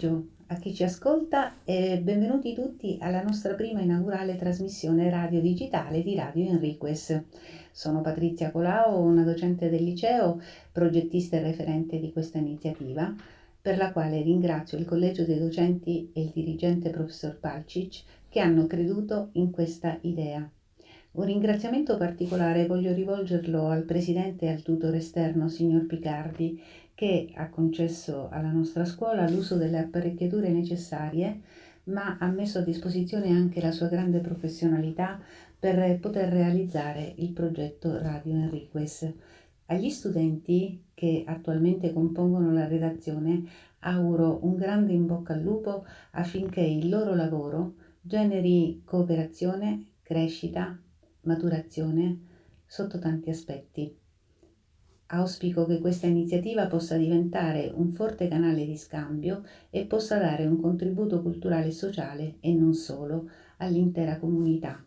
pomeriggio a chi ci ascolta e benvenuti tutti alla nostra prima inaugurale trasmissione radio digitale di Radio Enriques. Sono Patrizia Colao, una docente del liceo, progettista e referente di questa iniziativa, per la quale ringrazio il Collegio dei Docenti e il dirigente professor Palcic che hanno creduto in questa idea. Un ringraziamento particolare voglio rivolgerlo al presidente e al tutore esterno, signor Picardi, che ha concesso alla nostra scuola l'uso delle apparecchiature necessarie, ma ha messo a disposizione anche la sua grande professionalità per poter realizzare il progetto Radio Enriques. Agli studenti che attualmente compongono la redazione auguro un grande in bocca al lupo affinché il loro lavoro generi cooperazione, crescita, maturazione sotto tanti aspetti. Auspico che questa iniziativa possa diventare un forte canale di scambio e possa dare un contributo culturale e sociale, e non solo, all'intera comunità.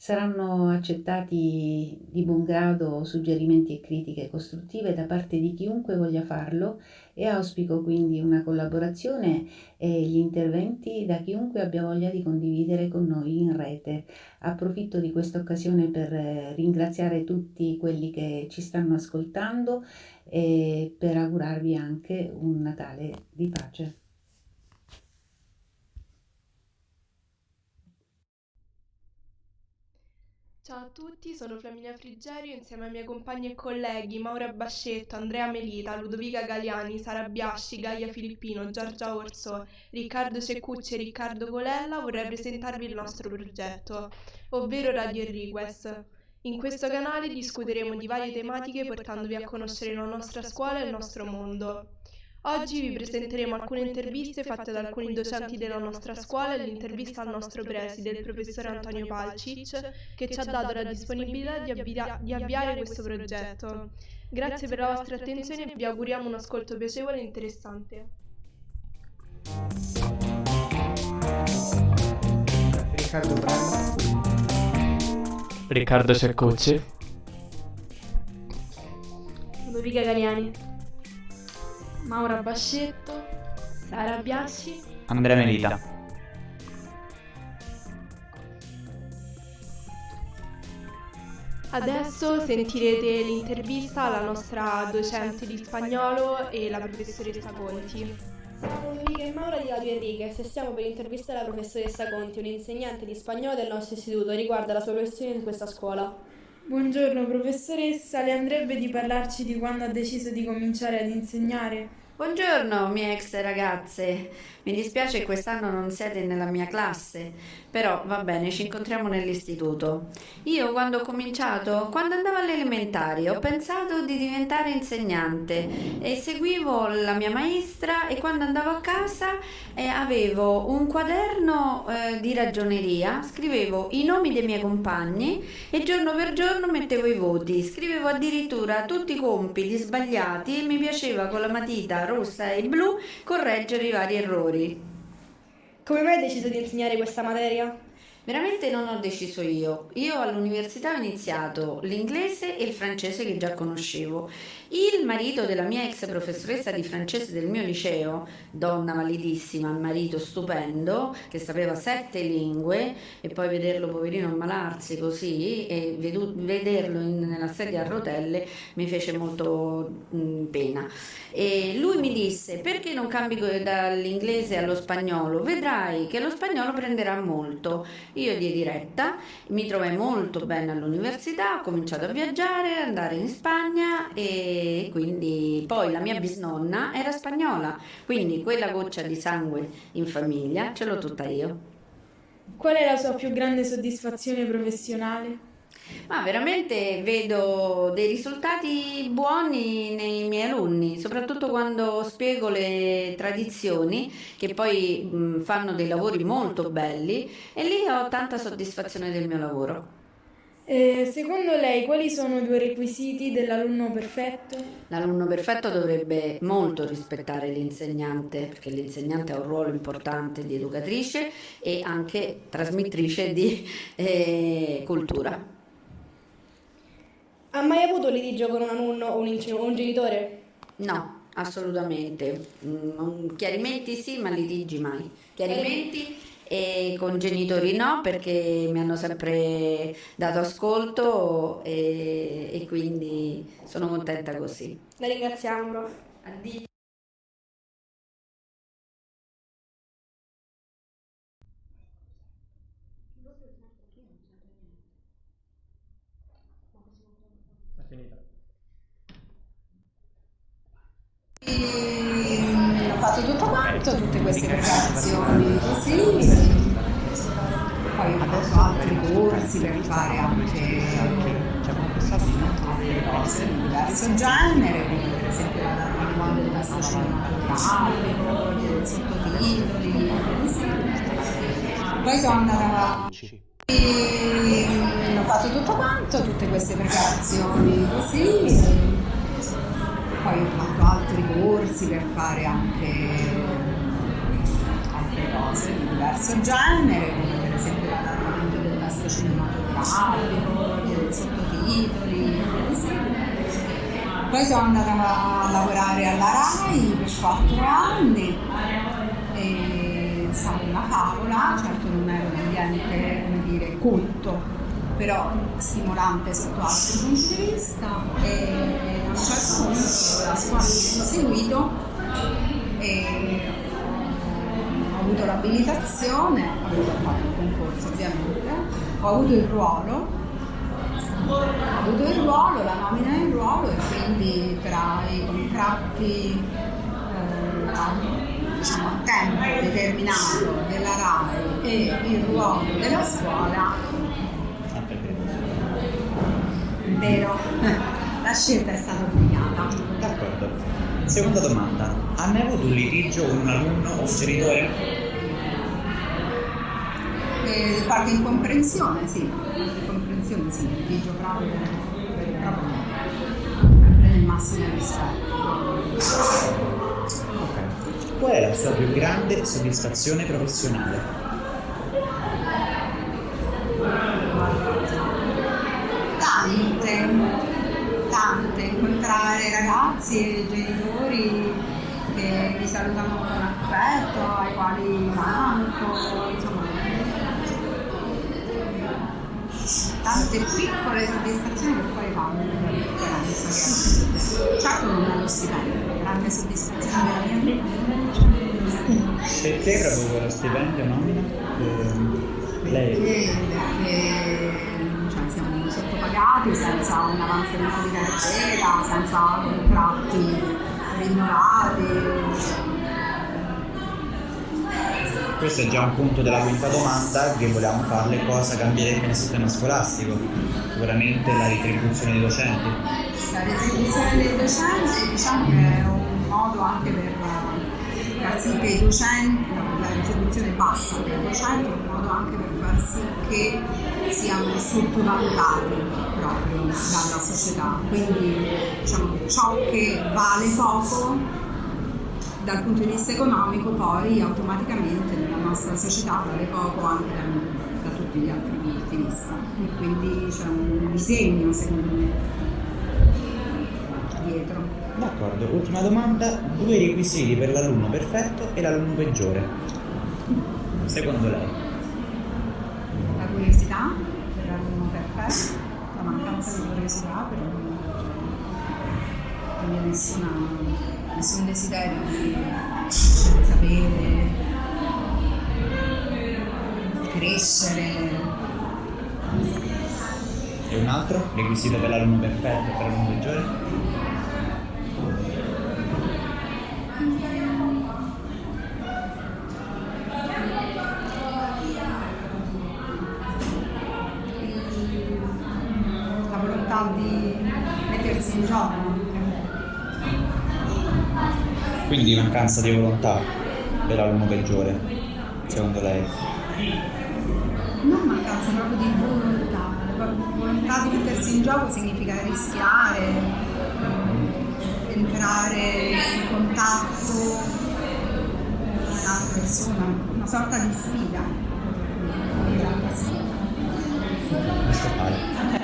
Saranno accettati di buon grado suggerimenti e critiche costruttive da parte di chiunque voglia farlo e auspico quindi una collaborazione e gli interventi da chiunque abbia voglia di condividere con noi in rete. Approfitto di questa occasione per ringraziare tutti quelli che ci stanno ascoltando e per augurarvi anche un Natale di pace. Ciao a tutti, sono Flaminia Frigerio insieme ai miei compagni e colleghi Maura Bascetto, Andrea Melita, Ludovica Galiani, Sara Biasci, Gaia Filippino, Giorgia Orso, Riccardo Ceccucci e Riccardo Colella vorrei presentarvi il nostro progetto, ovvero Radio Enriques. In questo canale discuteremo di varie tematiche portandovi a conoscere la nostra scuola e il nostro mondo. Oggi vi presenteremo alcune interviste fatte da alcuni docenti della nostra scuola e l'intervista al nostro preside, il professore Antonio Palcic, che ci ha dato la disponibilità di avviare questo progetto. Grazie per la vostra attenzione e vi auguriamo un ascolto piacevole e interessante. Riccardo Ceccucci, Ludovica Galiani, Maura Bascetto, Sara Biasci, Andrea Melita. Adesso sentirete l'intervista alla nostra docente di spagnolo e la professoressa Conti. Siamo Ludovica e Maura di Radio Enriques e stiamo per intervistare la professoressa Conti, un'insegnante di spagnolo del nostro istituto, riguardo alla sua professione in questa scuola. Buongiorno professoressa, le andrebbe di parlarci di quando ha deciso di cominciare ad insegnare? Buongiorno mie ex ragazze, mi dispiace che quest'anno non siete nella mia classe, però va bene, ci incontriamo nell'istituto. Io quando ho cominciato, quando andavo alle elementari, ho pensato di diventare insegnante e seguivo la mia maestra e quando andavo a casa avevo un quaderno di ragioneria, scrivevo i nomi dei miei compagni e giorno per giorno mettevo i voti, scrivevo addirittura tutti i compiti sbagliati e mi piaceva con la matita rossa e blu correggere i vari errori. Come mai hai deciso di insegnare questa materia? Veramente non ho deciso io. Io all'università ho iniziato l'inglese e il francese che già conoscevo. Il marito della mia ex professoressa di francese del mio liceo, donna validissima, un marito stupendo, che sapeva 7 lingue, e poi vederlo poverino ammalarsi così e vederlo nella sedia a rotelle mi fece molto pena. E lui mi disse: perché non cambi dall'inglese allo spagnolo? Vedrai che lo spagnolo prenderà molto. Io diedi retta, mi trovai molto bene all'università, ho cominciato a viaggiare, andare in Spagna e quindi poi la mia bisnonna era spagnola, quindi quella goccia di sangue in famiglia ce l'ho tutta io. Qual è la sua più grande soddisfazione professionale? Ma veramente vedo dei risultati buoni nei miei alunni, soprattutto quando spiego le tradizioni, che poi fanno dei lavori molto belli e lì ho tanta soddisfazione del mio lavoro. Secondo lei quali sono i 2 requisiti dell'alunno perfetto? L'alunno perfetto dovrebbe molto rispettare l'insegnante, perché l'insegnante ha un ruolo importante di educatrice e anche trasmettrice di cultura. Ha mai avuto litigio con un alunno o un genitore? No, assolutamente. Chiarimenti sì, ma litigi mai. Chiarimenti e con genitori no, perché mi hanno sempre dato ascolto e quindi sono contenta così. La ringraziamo, prof. Addio. È finita. Ho fatto tutto quanto, tutte queste preparazioni così, poi ho fatto altri corsi per fare anche altre cose di diverso genere, come per esempio la riguardo del testo cinematografico, dei sottotitoli, così. Poi sono andata avanti. Ho fatto tutto quanto, tutte queste preparazioni così. Poi ho fatto altri corsi per fare anche altre cose di diverso genere, come per esempio l'adattamento del testo cinematografico, dei sottotitoli, così. Poi sono andata a lavorare alla RAI per 4 anni, è stata una favola, certo non era un ambiente, come dire, culto, però stimolante sotto altri punti di vista, e a un certo punto la scuola che ho seguito e ho avuto l'abilitazione, avevo fatto il concorso ovviamente, ho avuto il ruolo, la nomina in ruolo, e quindi tra i contratti diciamo a tempo determinato della RAI e il ruolo della scuola, vero, la scelta è stata obbligata. D'accordo. Seconda domanda. Ha mai avuto un litigio con un alunno o un genitore? Qualche incomprensione, sì. Litigio proprio no. Sempre nel massimo rispetto. Ok. Qual è la sua più grande soddisfazione professionale? Tante, incontrare ragazzi e genitori che mi salutano con affetto, ai quali manco, insomma, tante piccole soddisfazioni che poi fanno la differenza. Certo non è lo stipendio, grande soddisfazione della mia vita. Perché proprio quello stipendio nomina? Lei? Perché siamo sottopagati, senza un avanzamento di carriera, senza contratti rinnovati. Questo è già un punto della quinta domanda che volevamo farle: cosa cambierebbe nel sistema scolastico? Sicuramente la retribuzione dei docenti. La retribuzione dei docenti, diciamo che è un modo anche per far sì che i docenti, la retribuzione bassa dei docenti è un modo anche per far sì che siano sottovalutati proprio dalla società. Quindi diciamo che ciò che vale poco dal punto di vista economico poi automaticamente nella nostra società vale poco anche da tutti gli altri punti di vista, e quindi c'è un disegno secondo me dietro. D'accordo, ultima domanda: 2 requisiti per l'alunno perfetto e l'alunno peggiore, secondo lei? La curiosità per l'alunno perfetto, la mancanza di curiosità per l'alunno peggiore, quindi nessun desiderio di sapere, crescere. E un altro requisito per l'alunno perfetto e per l'alunno peggiore? La volontà di mettersi in gioco. Quindi mancanza di volontà per l'alunno peggiore, secondo lei? Non mancanza proprio di volontà. La volontà di mettersi in gioco significa rischiare, entrare in contatto con un'altra persona, una sorta di sfida. Questo vale.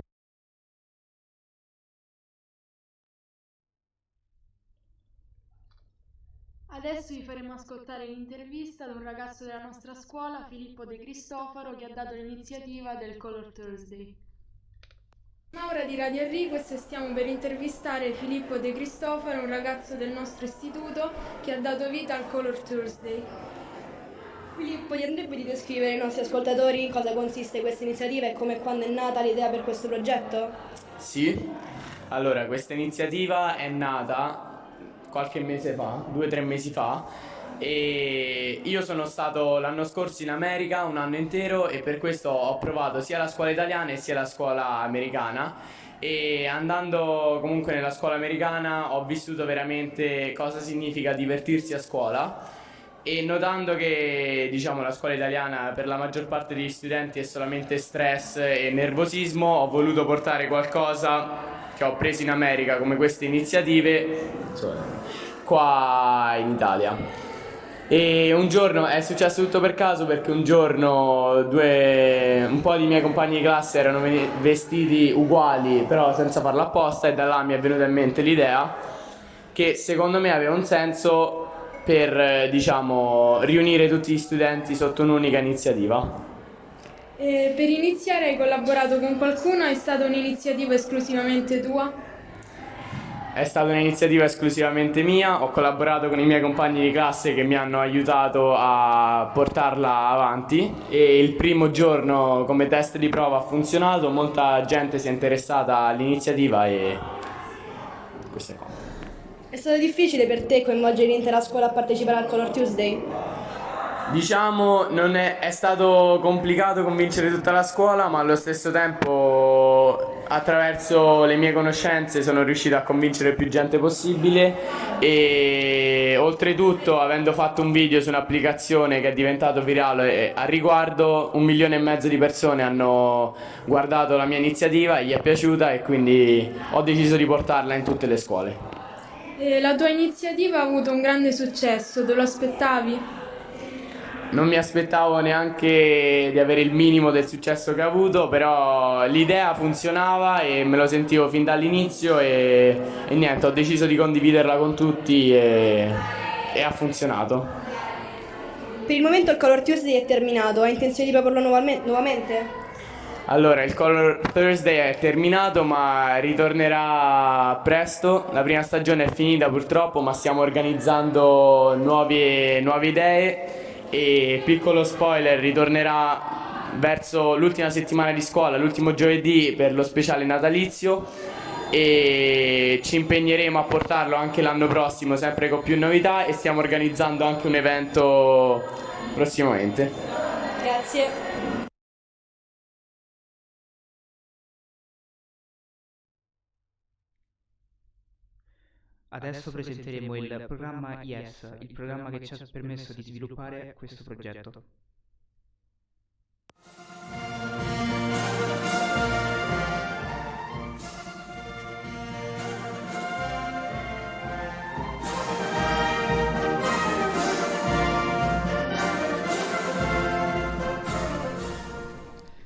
Adesso vi faremo ascoltare l'intervista ad un ragazzo della nostra scuola, Filippo De Cristofaro, che ha dato l'iniziativa del Color Thursday. Maura di Radio Enriquez, stiamo per intervistare Filippo De Cristofaro, un ragazzo del nostro istituto che ha dato vita al Color Thursday. Filippo, ti andrebbe di descrivere ai nostri ascoltatori in cosa consiste questa iniziativa e come e quando è nata l'idea per questo progetto? Sì, allora questa iniziativa è nata qualche mese fa, 2 o 3 mesi fa, e io sono stato l'anno scorso in America un anno intero e per questo ho provato sia la scuola italiana e sia la scuola americana, e andando comunque nella scuola americana ho vissuto veramente cosa significa divertirsi a scuola, e notando che la scuola italiana per la maggior parte degli studenti è solamente stress e nervosismo, ho voluto portare qualcosa che ho preso in America come queste iniziative qua in Italia. E un giorno è successo tutto per caso, perché un giorno un po' di miei compagni di classe erano vestiti uguali però senza farlo apposta, e da là mi è venuta in mente l'idea che secondo me aveva un senso per riunire tutti gli studenti sotto un'unica iniziativa. Per iniziare hai collaborato con qualcuno? È stata un'iniziativa esclusivamente tua? È stata un'iniziativa esclusivamente mia, ho collaborato con i miei compagni di classe che mi hanno aiutato a portarla avanti, e il primo giorno come test di prova ha funzionato, molta gente si è interessata all'iniziativa e questo è qua. È stato difficile per te coinvolgere l'intera scuola a partecipare al Color Tuesday? Non è stato complicato convincere tutta la scuola, ma allo stesso tempo attraverso le mie conoscenze sono riuscito a convincere più gente possibile, e oltretutto, avendo fatto un video su un'applicazione che è diventato virale a riguardo, 1,5 milioni di persone hanno guardato la mia iniziativa e gli è piaciuta, e quindi ho deciso di portarla in tutte le scuole. La tua iniziativa ha avuto un grande successo, te lo aspettavi? Non mi aspettavo neanche di avere il minimo del successo che ha avuto, però l'idea funzionava e me lo sentivo fin dall'inizio, e niente, ho deciso di condividerla con tutti e ha funzionato. Per il momento il Color Tuesday è terminato, hai intenzione di proporlo nuovamente? Allora, il Color Thursday è terminato, ma ritornerà presto. La prima stagione è finita purtroppo, ma stiamo organizzando nuove idee. E piccolo spoiler, ritornerà verso l'ultima settimana di scuola, l'ultimo giovedì, per lo speciale natalizio, e ci impegneremo a portarlo anche l'anno prossimo, sempre con più novità, e stiamo organizzando anche un evento prossimamente. Grazie. Adesso presenteremo il programma YES, il programma che ci ha permesso di sviluppare questo progetto.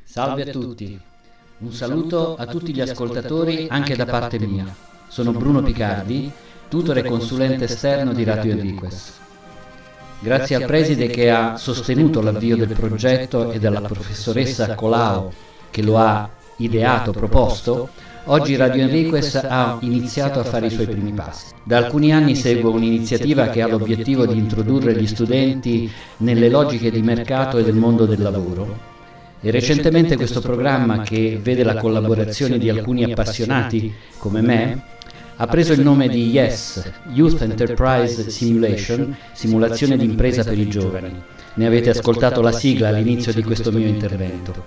Salve a tutti, un saluto a tutti gli ascoltatori anche da parte mia. Sono Bruno Picardi, tutore e consulente esterno di Radio Enriquez. Grazie al preside che ha sostenuto l'avvio del progetto e alla professoressa Colao che lo ha ideato, proposto, oggi Radio Enriquez ha iniziato a fare i suoi primi passi. Da alcuni anni seguo un'iniziativa che ha l'obiettivo di introdurre gli studenti nelle logiche di mercato e del mondo del lavoro. E recentemente questo programma, che vede la collaborazione di alcuni appassionati come me, ha preso il nome di YES, Youth Enterprise Simulation, simulazione di impresa per i giovani. Ne avete ascoltato la sigla all'inizio di questo mio intervento.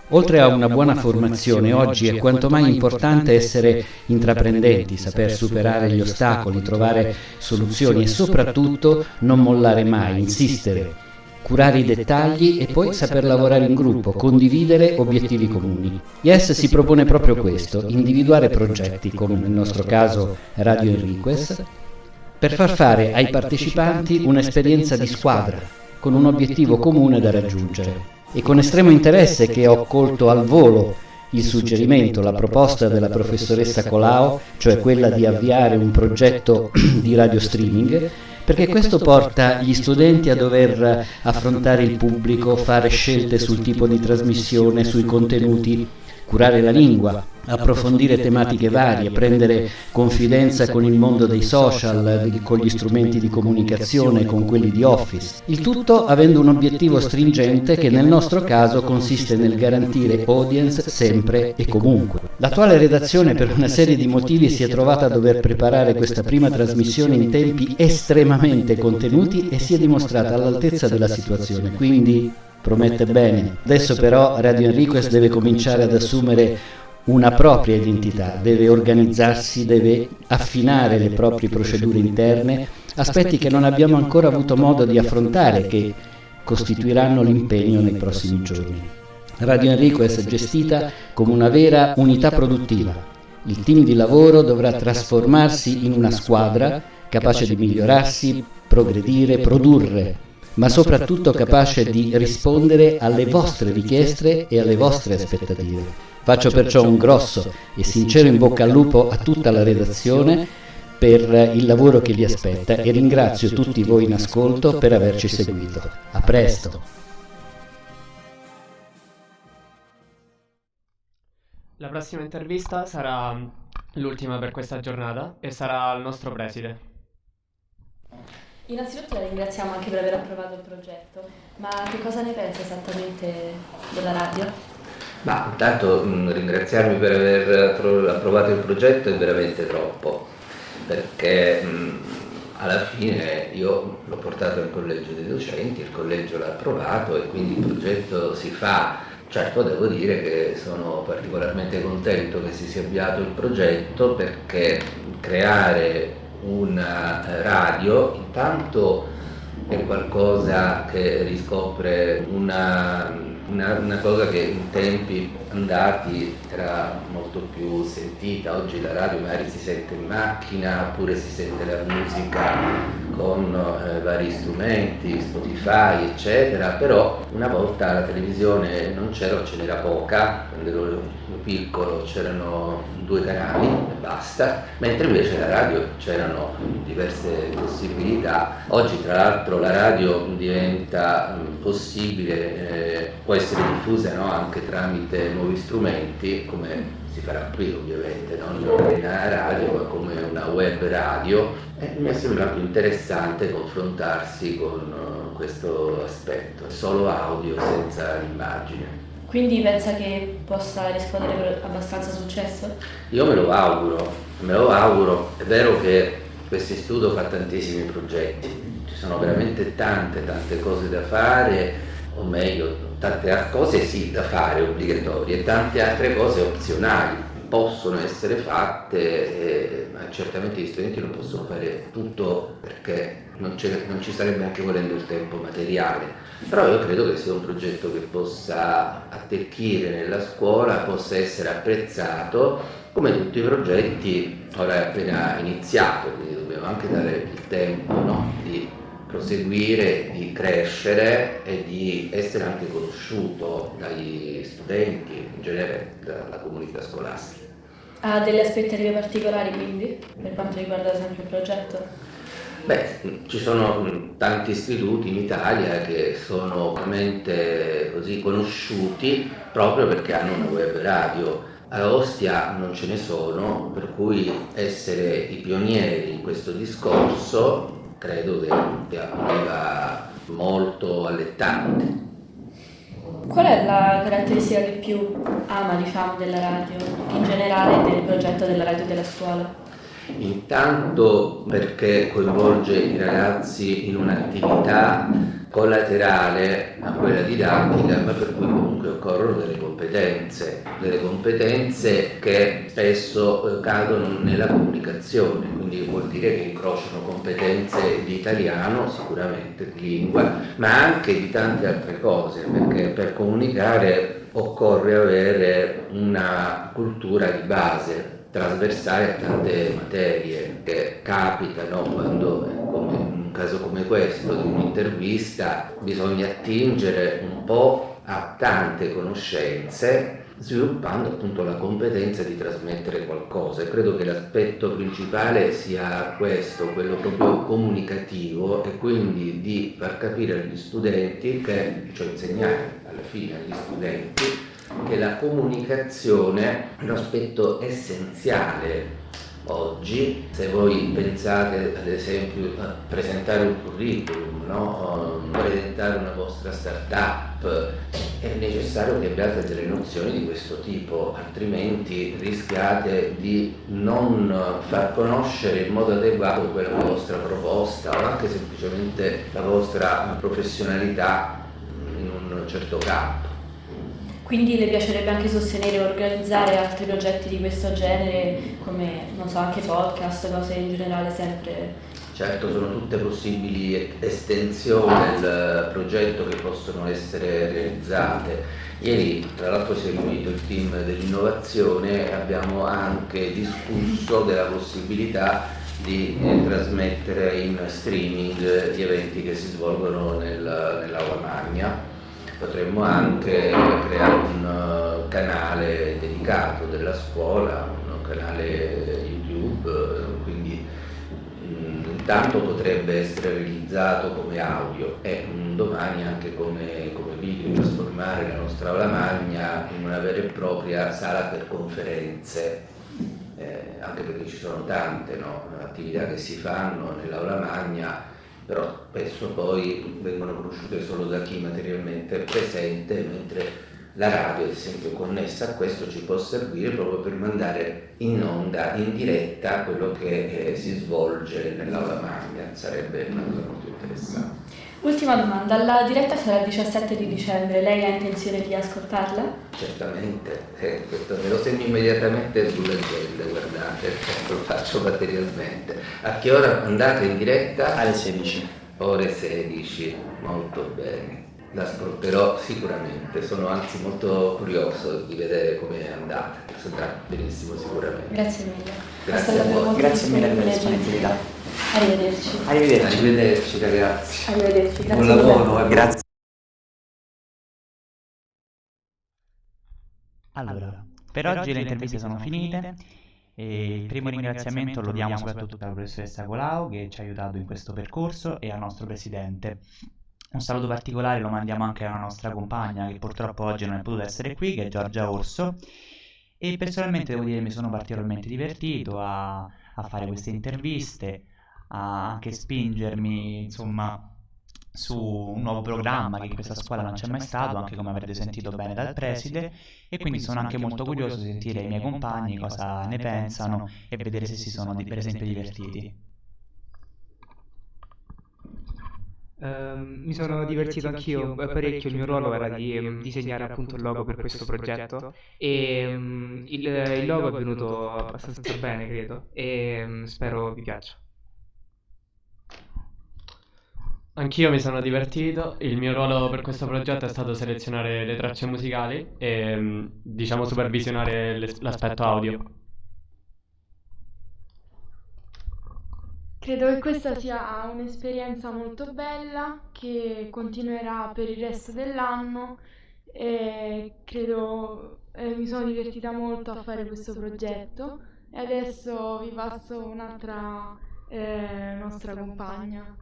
Oltre a una buona formazione, oggi è quanto mai importante essere intraprendenti, saper superare gli ostacoli, trovare soluzioni e soprattutto non mollare mai, insistere, curare i dettagli e poi saper lavorare in gruppo, condividere obiettivi comuni. YES si propone proprio questo, individuare progetti, come nel nostro caso Radio Enriquez, per far fare ai partecipanti un'esperienza di squadra, con un obiettivo comune da raggiungere. E con estremo interesse che ho colto al volo il suggerimento, la proposta della professoressa Colao, cioè quella di avviare un progetto di radio streaming, perché questo porta gli studenti a dover affrontare il pubblico, fare scelte sul tipo di trasmissione, sui contenuti, curare la lingua, approfondire tematiche varie, prendere confidenza con il mondo dei social, con gli strumenti di comunicazione, con quelli di Office. Il tutto avendo un obiettivo stringente che nel nostro caso consiste nel garantire audience sempre e comunque. L'attuale redazione per una serie di motivi si è trovata a dover preparare questa prima trasmissione in tempi estremamente contenuti e si è dimostrata all'altezza della situazione, quindi promette bene. Adesso però Radio Enriquez deve cominciare ad assumere una propria identità, deve organizzarsi, deve affinare le proprie procedure interne, aspetti che non abbiamo ancora avuto modo di affrontare, che costituiranno l'impegno nei prossimi giorni. Radio Enriquez è gestita come una vera unità produttiva. Il team di lavoro dovrà trasformarsi in una squadra capace di migliorarsi, progredire, produrre, ma soprattutto capace di rispondere alle vostre richieste e alle vostre aspettative. Faccio perciò un grosso e sincero in bocca al lupo a tutta la redazione per il lavoro che vi aspetta e ringrazio tutti voi in ascolto per averci seguito. A presto! La prossima intervista sarà l'ultima per questa giornata e sarà il nostro preside. Innanzitutto la ringraziamo anche per aver approvato il progetto, ma che cosa ne pensa esattamente della radio? Ma intanto ringraziarmi per aver approvato il progetto è veramente troppo, perché alla fine io l'ho portato al collegio dei docenti, il collegio l'ha approvato e quindi il progetto si fa. Certo, devo dire che sono particolarmente contento che si sia avviato il progetto, perché creare una radio intanto è qualcosa che riscopre una cosa che in tempi andati era molto più sentita. Oggi la radio magari si sente in macchina oppure si sente la musica con vari strumenti, Spotify eccetera, però una volta la televisione non c'era o ce n'era poca. Quando ero piccolo c'erano 2 canali e basta, mentre invece la radio c'erano diverse possibilità. Oggi tra l'altro la radio diventa possibile, può essere diffusa, no? Anche tramite nuovi strumenti, come si farà qui ovviamente, non una radio ma come una web radio, e mi è sembrato interessante confrontarsi con questo aspetto, solo audio senza l'immagine. Quindi pensa che possa riscuotere abbastanza successo? Io me lo auguro. È vero che questo istituto fa tantissimi progetti, ci sono veramente tante cose da fare, o meglio, tante cose sì da fare obbligatorie e tante altre cose opzionali, possono essere fatte, ma certamente gli studenti non possono fare tutto perché non ci sarebbe anche volendo il tempo materiale. Però io credo che sia un progetto che possa attecchire nella scuola, possa essere apprezzato, come tutti i progetti. Ora è appena iniziato, quindi dobbiamo anche dare il tempo, no? Di proseguire, di crescere e di essere anche conosciuto dagli studenti, in genere dalla comunità scolastica. Ha delle aspettative particolari quindi, per quanto riguarda ad esempio il progetto? Beh, ci sono tanti istituti in Italia che sono veramente così conosciuti proprio perché hanno una web radio. A Ostia non ce ne sono, per cui essere i pionieri in questo discorso credo che sia molto allettante. Qual è la caratteristica che più ama, diciamo, della radio, in generale del progetto della radio della scuola? Intanto perché coinvolge i ragazzi in un'attività collaterale a quella didattica, ma per cui comunque occorrono delle competenze che spesso cadono nella comunicazione, quindi vuol dire che incrociano competenze di italiano, sicuramente di lingua, ma anche di tante altre cose, perché per comunicare occorre avere una cultura di base trasversale a tante materie che capitano quando, come in un caso come questo di un'intervista, bisogna attingere un po' a tante conoscenze sviluppando appunto la competenza di trasmettere qualcosa, e credo che l'aspetto principale sia questo, quello proprio comunicativo, e quindi di far capire agli studenti, cioè insegnare alla fine agli studenti, che la comunicazione è un aspetto essenziale. Oggi, se voi pensate ad esempio a presentare un curriculum, no? Presentare una vostra startup, è necessario che abbiate delle nozioni di questo tipo, altrimenti rischiate di non far conoscere in modo adeguato quella che è la vostra proposta o anche semplicemente la vostra professionalità in un certo campo. Quindi le piacerebbe anche sostenere o organizzare altri progetti di questo genere, come, non so, anche podcast, cose in generale sempre? Certo, sono tutte possibili estensioni del progetto che possono essere realizzate. Ieri, tra l'altro, si è riunito il team dell'innovazione e abbiamo anche discusso della possibilità di trasmettere in streaming gli eventi che si svolgono nell'aula magna. Potremmo anche creare un canale dedicato della scuola, un canale YouTube, quindi intanto potrebbe essere realizzato come audio e domani anche come video, trasformare la nostra aula magna in una vera e propria sala per conferenze, anche perché ci sono tante attività che si fanno nell'aula magna, però spesso poi vengono conosciute solo da chi materialmente è presente, mentre la radio, ad esempio, connessa a questo ci può servire proprio per mandare in onda, in diretta, quello che si svolge nell'aula magna. Sarebbe una cosa molto interessante. Ultima domanda, la diretta sarà il 17 di dicembre, lei ha intenzione di ascoltarla? Certamente, questo me lo segno immediatamente sull'agenda, guardate, lo faccio materialmente. A che ora andate in diretta? Alle 16. Ore 16, molto bene. L'ascolterò sicuramente, sono anzi molto curioso di vedere come è andata, andrà benissimo sicuramente. Grazie mille. Grazie a voi. Grazie mille per la disponibilità. Arrivederci. Arrivederci ragazzi. Arrivederci, grazie. Buon lavoro, grazie. Allora, per oggi le interviste sono finite e il primo ringraziamento lo diamo soprattutto alla professoressa Colau che ci ha aiutato in questo percorso e al nostro presidente. Un saluto particolare lo mandiamo anche alla nostra compagna che purtroppo oggi non è potuta essere qui, che è Giorgia Orso, e personalmente devo dire che mi sono particolarmente divertito a fare queste interviste, a anche spingermi insomma su un nuovo programma che in questa scuola non c'è mai stato, anche come avrete sentito bene dal preside, e quindi sono anche molto curioso di sentire i miei compagni cosa ne pensano e vedere se si sono per esempio divertiti. Mi sono divertito anch'io parecchio, il mio ruolo era di disegnare appunto il logo per questo progetto e il logo è venuto abbastanza bene credo e spero vi piaccia. Anch'io mi sono divertito, il mio ruolo per questo progetto è stato selezionare le tracce musicali e diciamo supervisionare l'aspetto audio. Credo che questa sia un'esperienza molto bella che continuerà per il resto dell'anno e credo mi sono divertita molto a fare questo progetto e adesso vi passo un'altra nostra compagna.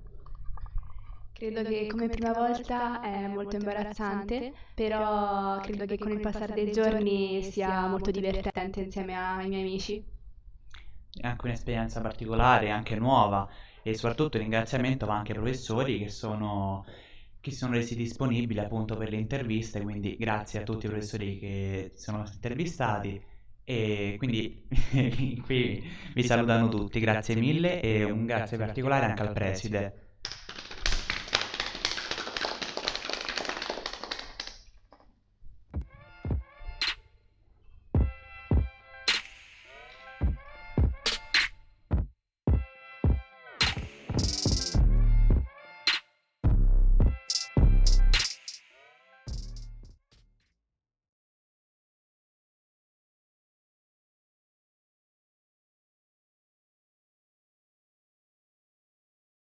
Credo che come prima volta è molto imbarazzante, però credo che con il passare dei giorni sia molto divertente insieme ai miei amici. È anche un'esperienza particolare, anche nuova, e soprattutto il ringraziamento va anche ai professori che si sono resi disponibili appunto per le interviste, quindi grazie a tutti i professori che sono stati intervistati e quindi qui vi salutano tutti, grazie mille e un grazie particolare anche al preside.